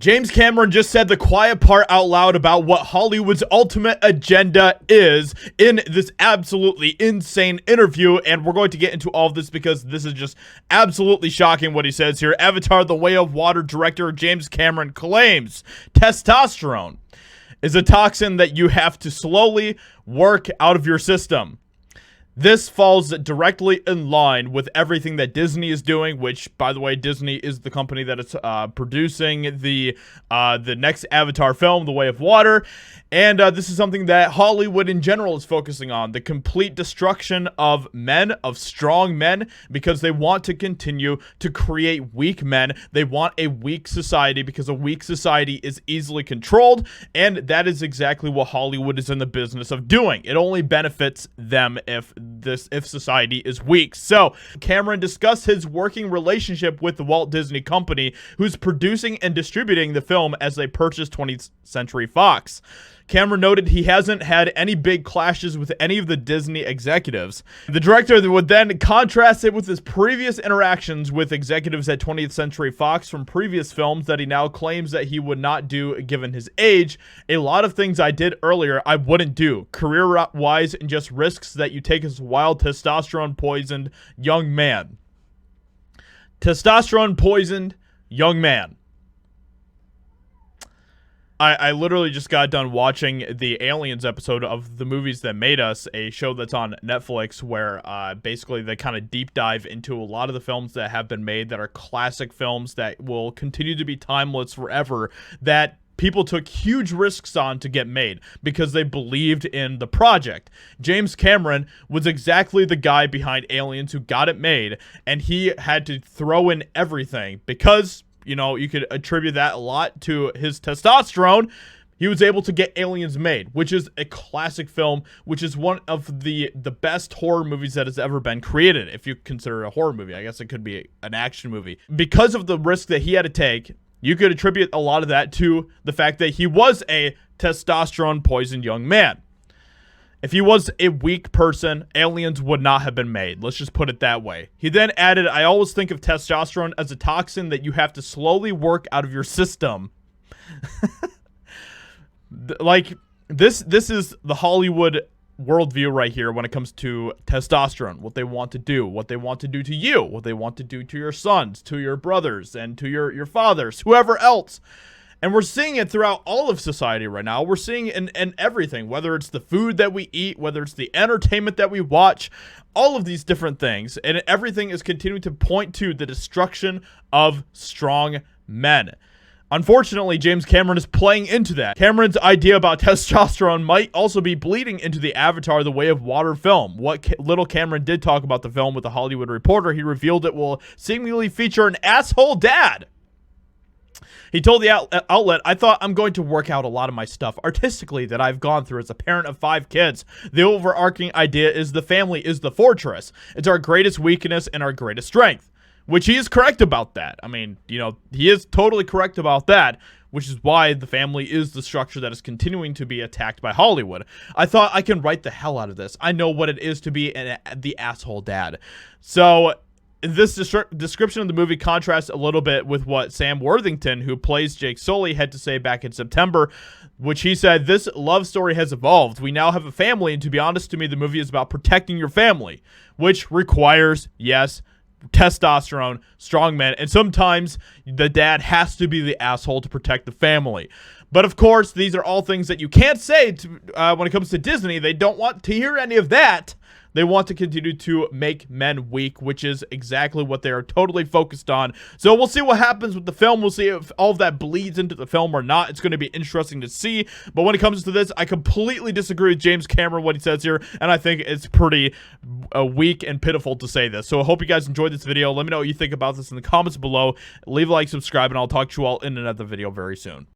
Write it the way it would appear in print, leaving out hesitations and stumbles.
James Cameron just said the quiet part out loud about what Hollywood's ultimate agenda is in this absolutely insane interview, and we're going to get into all of this because this is just absolutely shocking what he says here. Avatar: The Way of Water director James Cameron claims testosterone is a toxin that you have to slowly work out of your system. This falls directly in line with everything that Disney is doing, which, by the way, Disney is the company that is producing the next Avatar film, The Way of Water. And this is something that Hollywood in general is focusing on, the complete destruction of men, of strong men, because they want to continue to create weak men. They want a weak society because a weak society is easily controlled, and that is exactly what Hollywood is in the business of doing. It only benefits them if society is weak. So Cameron discussed his working relationship with the Walt Disney Company, who's producing and distributing the film as they purchased 20th Century Fox. Cameron noted he hasn't had any big clashes with any of the Disney executives. The director would then contrast it with his previous interactions with executives at 20th Century Fox from previous films that he now claims that he would not do given his age. A lot of things I did earlier I wouldn't do, career-wise, and just risks that you take as a wild testosterone-poisoned young man. Testosterone-poisoned young man. I literally just got done watching the Aliens episode of The Movies That Made Us, a show that's on Netflix where basically they kind of deep dive into a lot of the films that have been made that are classic films that will continue to be timeless forever, that people took huge risks on to get made because they believed in the project. James Cameron was exactly the guy behind Aliens who got it made, and he had to throw in everything because, you know, you could attribute that a lot to his testosterone. He was able to get Aliens made, which is a classic film, which is one of the best horror movies that has ever been created. If you consider it a horror movie, I guess it could be an action movie. Because of the risk that he had to take, you could attribute a lot of that to the fact that he was a testosterone-poisoned young man. If he was a weak person, Aliens would not have been made. Let's just put it that way. He then added, I always think of testosterone as a toxin that you have to slowly work out of your system. Like, this is the Hollywood worldview right here when it comes to testosterone. What they want to do. What they want to do to you. What they want to do to your sons, to your brothers, and to your fathers, whoever else. And we're seeing it throughout all of society right now. We're seeing it in everything, whether it's the food that we eat, whether it's the entertainment that we watch, all of these different things. And everything is continuing to point to the destruction of strong men. Unfortunately, James Cameron is playing into that. Cameron's idea about testosterone might also be bleeding into the Avatar: The Way of Water film. What little Cameron did talk about the film with The Hollywood Reporter, he revealed it will seemingly feature an asshole dad. He told the outlet, I thought I'm going to work out a lot of my stuff artistically that I've gone through as a parent of 5 kids. The overarching idea is the family is the fortress. It's our greatest weakness and our greatest strength. Which he is correct about that. I mean, you know, he is totally correct about that, which is why the family is the structure that is continuing to be attacked by Hollywood. I thought I can write the hell out of this. I know what it is to be the asshole dad. So this description of the movie contrasts a little bit with what Sam Worthington, who plays Jake Sully, had to say back in September, which he said, this love story has evolved. We now have a family, and to be honest to me, the movie is about protecting your family, which requires, yes, testosterone, strong men, and sometimes the dad has to be the asshole to protect the family. But of course, these are all things that you can't say when it comes to Disney. They don't want to hear any of that. They want to continue to make men weak, which is exactly what they are totally focused on. So we'll see what happens with the film. We'll see if all of that bleeds into the film or not. It's going to be interesting to see. But when it comes to this, I completely disagree with James Cameron, what he says here. And I think it's pretty weak and pitiful to say this. So I hope you guys enjoyed this video. Let me know what you think about this in the comments below. Leave a like, subscribe, and I'll talk to you all in another video very soon.